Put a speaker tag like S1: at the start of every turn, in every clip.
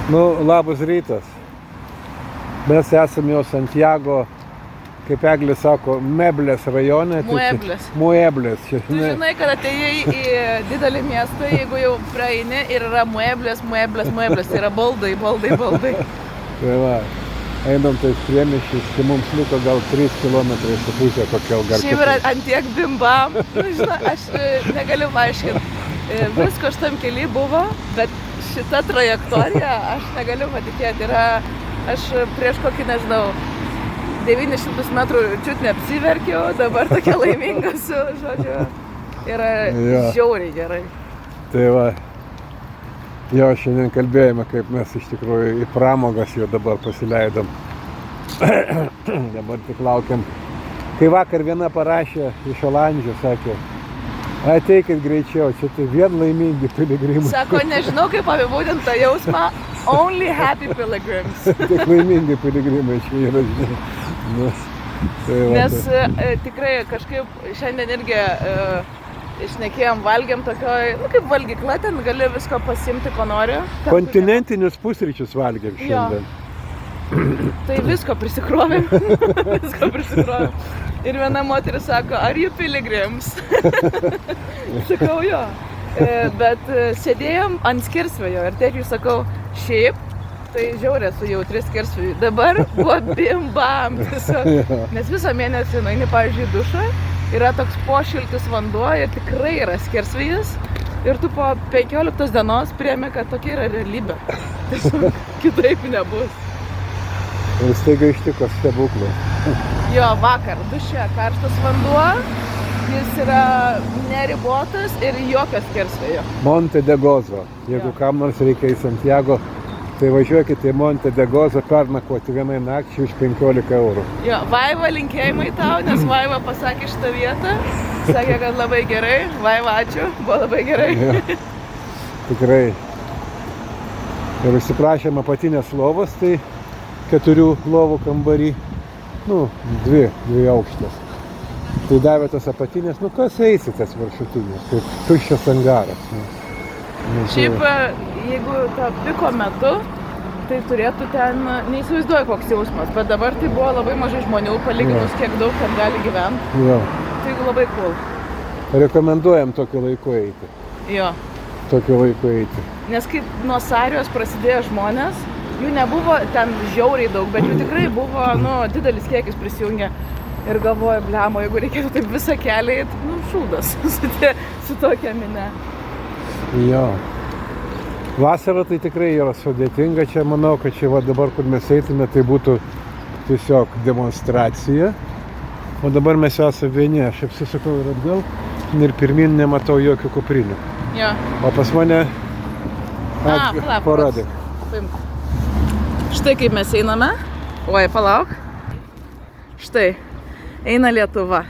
S1: Nu, labas rytas. Mes esame jau Santiago, kaip Eglis sako, Meblės rajone. Mueblės.
S2: Tu žinai, kad atėjai į didelį miestą, jeigu jau praeini ir yra mueblės, tai yra baldai.
S1: Tai va, einam tais priemiesčiais, tai mums liko gal 3 kilometrai su pusė kokia gal.
S2: Šiaip yra antiek bimbam, žinai, aš negaliu paaiškinti. Visko šitam kely buvo, bet šita trajektorija, aš negaliu patikėti. Aš prieš kokį, nežinau, 900 metrų čiut neapsiverkiau, dabar tokia laiminga su, žodžiu, yra žiauriai gerai.
S1: Tai va, jo šiandien kalbėjome, kaip mes iš tikrųjų į pramogas jau dabar pasileidom. Dabar tik laukiam. Kai vakar viena parašė iš Olandijos, sakė, ateikit greičiau, čia tai vien laimingi piligrimai.
S2: Sako, nežinau kaip apibūdinti tą jausmą, only happy pilgrims.
S1: Tik laimingi piligrimai čia yra, žinai.
S2: Nes tikrai kažkaip šiandien irgi šnekėjom, valgėm tokioj, kaip valgykla, ten gali visko pasiimti, ko nori.
S1: Kontinentinius pusryčius valgėm šiandien.
S2: Tai visko prisikrovėm. Ir viena moteris sako, are you pilgrims? Sakau, jo. Bet sėdėjom ant skersvėjo ir tėčiui sakau, šiaip, tai žiauriai esu jautri skersvėjui. Dabar buvo bim-bam tiesiog. Nes visą mėnesį nueini, pavyzdžiui, dušą, yra toks pošiltis vanduo ir tikrai yra skersvėjis. Ir tu po 15 dienos priėmė, kad tokia yra realybė. Tiesiog kitaip nebus.
S1: Ir staiga ištiko stebuklas.
S2: Jo, vakar duše karštas vanduo, jis yra neribotas ir jokio skersvėjo.
S1: Monte de Gozo. Jeigu kam nors reikia į Santiago, tai važiuokite į Monte de Gozo pernakvoti vienai nakčiai už 15 eurų.
S2: Jo, Vaiva, linkėjimai tau, nes Vaiva pasakė šitą vietą. Sakė, kad labai gerai. Vaiva, ačiū, buvo labai gerai.
S1: Jo, tikrai. Ir užsiprašėm apatinės lovos, tai 4 lovų kambarį, 2 aukštas. Tai davė tas apatinės, kas eisi tas viršutinės, kaip tuščias angaras.
S2: Šiaip, jeigu to piko metu, tai turėtų ten, neįsivaizduoju koks jausmas, bet dabar tai buvo labai mažai žmonių, palyginus kiek daug ten gali gyventi.
S1: Jo.
S2: Tai labai cool.
S1: Rekomenduojam tokiu laiku eiti.
S2: Jo.
S1: Tokiu laiku eiti.
S2: Nes kaip nuo Sarijos prasidėjo žmonės, jų nebuvo ten žiauriai daug, bet jų tikrai buvo, didelis kiekis prisijungė. Ir galvoju, blemo, jeigu reikėtų taip visą kelią eit, šūdas su tokia mine.
S1: Jo. Vasara tai tikrai yra sudėtinga. Čia manau, kad čia dabar, kur mes eitume, tai būtų tiesiog demonstracija. O dabar mes esame vieni. Aš apsisukau ir atgal ir pirmin nematau jokių kuprinių.
S2: Jo.
S1: O pas mane parodyk.
S2: Štai kaip mes einame. Oi, palauk. Štai. Eina Lietuva.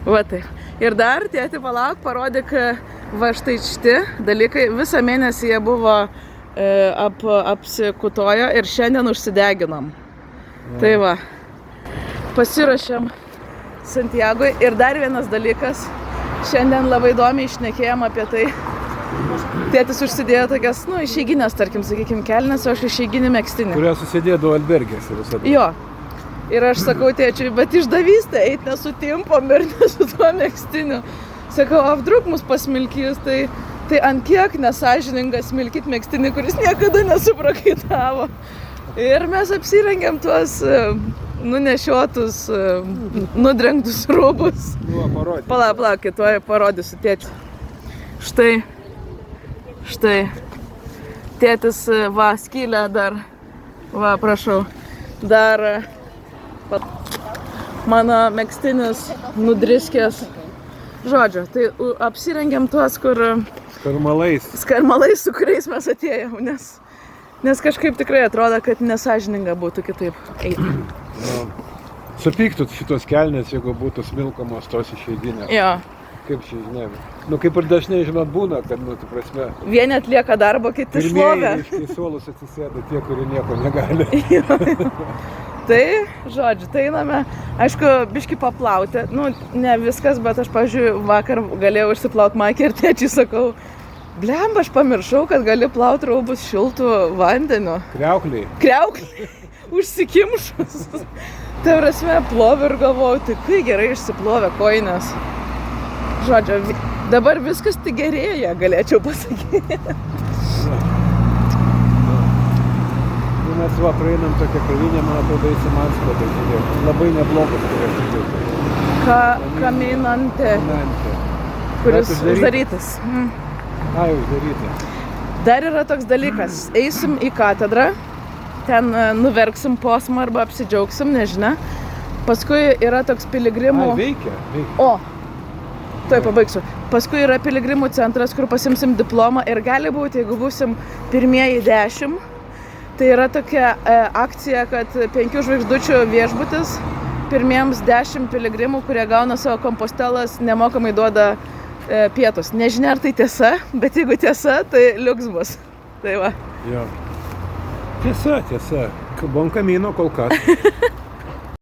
S2: Va tai. Ir dar, tėti, palauk, parodyk, va štai šiti dalykai. Visą mėnesį jie buvo apsikutojo ir šiandien užsideginom. Tai va. Pasiruošėm Santiagoj. Ir dar vienas dalykas. Šiandien labai įdomiai šnekėjom apie tai. Tėtis užsidėjo tokias, išeiginės, tarkim, sakykim, kelnes, o aš išeiginį megztinį.
S1: Kurią susidėdavo albergėse visada.
S2: Jo. Ir aš sakau tėčiui, bet išdavystė eit nesutimpom ir nesu tuo megztiniu. Sakau, vdruk mus pasmilkys, tai ant kiek nesąžininga smilkyt megztinį, kuris niekada nesuprakaitavo. Ir mes apsirengėm tuos nunešiotus, nudrengtus rūbus. Palauk, tuoj parodysiu tėčiui. Štai, tėtis, va, skylę dar, va, prašau, dar mano megztinis nudriskės. Žodžiu, tai apsirengėm tuos, kur... Skarmalais, su kuriais mes atėjom, nes kažkaip tikrai atrodo, kad nesąžininga būtų kitaip eiti.
S1: Supyktų šitos kelnės, jeigu būtų smilkomos tos išeiginės.
S2: Jo.
S1: Kaip čia, žinai, kaip ir dažnai, žinot, būna, kad, tu prasme...
S2: Vieni atlieka darbą, kiti šlovę.
S1: Pirmieji į suolus atsisėda tie, kurie nieko negali.
S2: Tai, žodžiu, tai einame, aišku, biškį paplauti. Ne viskas, bet aš, pavyzdžiui, vakar galėjau išsiplaut maikį ir tėčiui sakau, Blemba, aš pamiršau, kad gali plauti rūbus šiltų vandeniu.
S1: Kriaukliai.
S2: Kriauklį užsikimšus. Tai prasme, ploviu ir galvoju, tai kai gerai išsiplovė kojines. Žodžiu, dabar viskas tik gerėja, galėčiau pasakyti.
S1: Mes va praeinam tokią kavinę, man atrodo, į Simansko, tai žiūrėk, labai neblogas turėtų būti.
S2: Kaminante,
S1: Nantė.
S2: kuris
S1: Bet
S2: uždarytas.
S1: Ai, uždarytas.
S2: Dar yra toks dalykas, eisim į katedrą, ten nuverksim posmą arba apsidžiaugsim, nežinia. Paskui yra toks piligrimų...
S1: Ai, veikia.
S2: O, tuoj pabaigsiu. Paskui yra piligrimų centras, kur pasimsim diplomą ir gali būti, jeigu būsim pirmieji 10, tai yra tokia akcija, kad 5 žvaigždučių viešbutis pirmiems 10 piligrimų, kurie gauna savo kompostelas, nemokamai duoda pietus. Nežinia, ar tai tiesa, bet jeigu tiesa, tai liuks bus. Tai va.
S1: Jo. Tiesa. Buon camino kol kas.